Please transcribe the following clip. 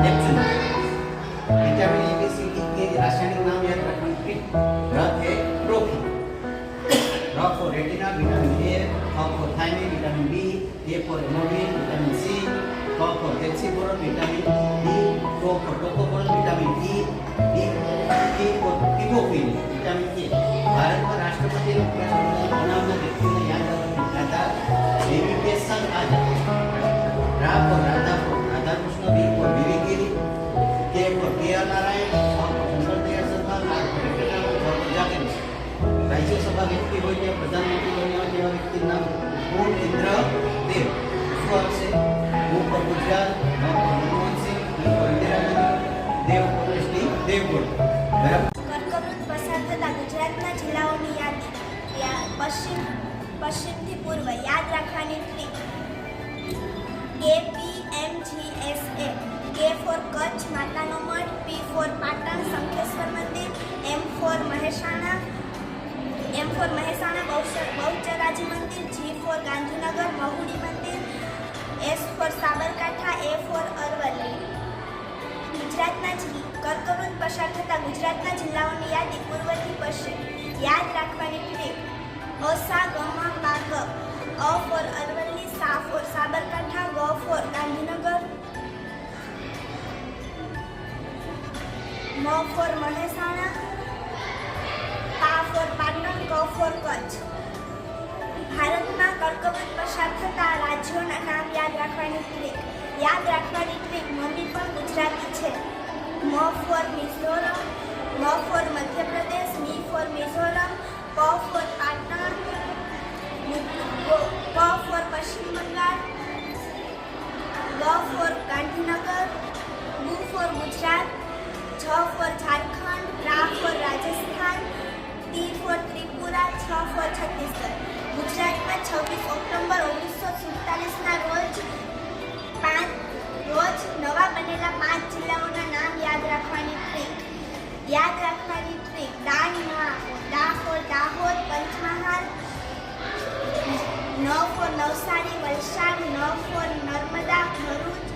Neptune. Vitamin A, B, C, D के रासायनिक नाम याद रखना ट्रिक। र है ट्रोफी, र फॉर रेटिना विटामिन ए, थ फॉर थायमिन विटामिन बी, ए फॉर हेमोग्लोबिन विटामिन सी, क फॉर कैल्शियम विटामिन डी, टो फॉर टोकोफोरम विटामिन ई, डी टी फॉर टिकोफिन विटामिन के। भारत में राष्ट्रपति बनावना व्यक्तियों याद रखना दादा विवेकेशन आजाद। R for Radha Krishna, B for V V Giri, K for K R. Narayan, Shankar Dayal Sharma, R for Venkateshwar जाकर। राज्यसभा व्यक्ति हो या प्रधानमंत्री बन्या जेवा व्यक्ति नाम पूर्ण देव શું આવશે? હું ફોર ગુજરાત, ન four Manmohan Singh, E for Indira Gandhi, Dev four ST દેવગૌડ. બરાબર. કર્કવૃત પસાર થતા ગુજરાતના જિલ્લાઓની યાદી પશ્ચિમથી પૂર્વ યાદ રાખવાની trick. KPMGSA. K for Kutch માતાનો મઠ, P ફોર પાટણ શંખેશ્વર મંદિર, M ફોર મહેસાણા બહુચરાજી મંદિર, G ફોર ગાંધીનગર મહુડી મંદિર, S for Sabarkantha, A for Aravalli. ગુજરાતના કર્કવૃત પસાર થતા ગુજરાતના જિલ્લાઓની યાદી પૂર્વથી પશ્ચિમ યાદ રાખવાની ટ્રીક. અસા ગમા પાક. અ ફોર અરવલ્લી, સા ફોર સાબરકાંઠા, ગ ફોર ગાંધીનગર, મ ફોર મહેસાણા, પા ફોર પાટણ, ક ફોર કચ્છ. ભારતમાં કર્કવૃત પસાર થતા રાજ્યોના નામ યાદ રાખવાની ટ્રીક. યાદ રાખવાની ટ્રીક મમ્મી પણ ગુજરાતી છે. મ ફોર મિઝોરમ, મ ફોર મધ્યપ્રદેશ, મી ફોર મિઝોરમ, પ ફોર પાટણ, પ ફોર પશ્ચિમ બંગાળ, ગ ફોર ગાંધીનગર, ગુ ફોર ગુજરાત, છ ફોર ઝારખંડ, રા for Rajasthan, T for Tripura, છ ફોર છત્તીસગઢ. ગુજરાતમાં 26 ઓક્ટોબર 1947ના રોજ નવા બનેલા 5 જિલ્લાઓના નામ યાદ રાખવાની ટ્રીક. યાદ રાખવાની ટ્રીક. ડા ફોર દાહોદ, પંચમહાલ, ન ફોર નવસારી, વલસાડ, ન ફોર નર્મદા, ભરૂચ,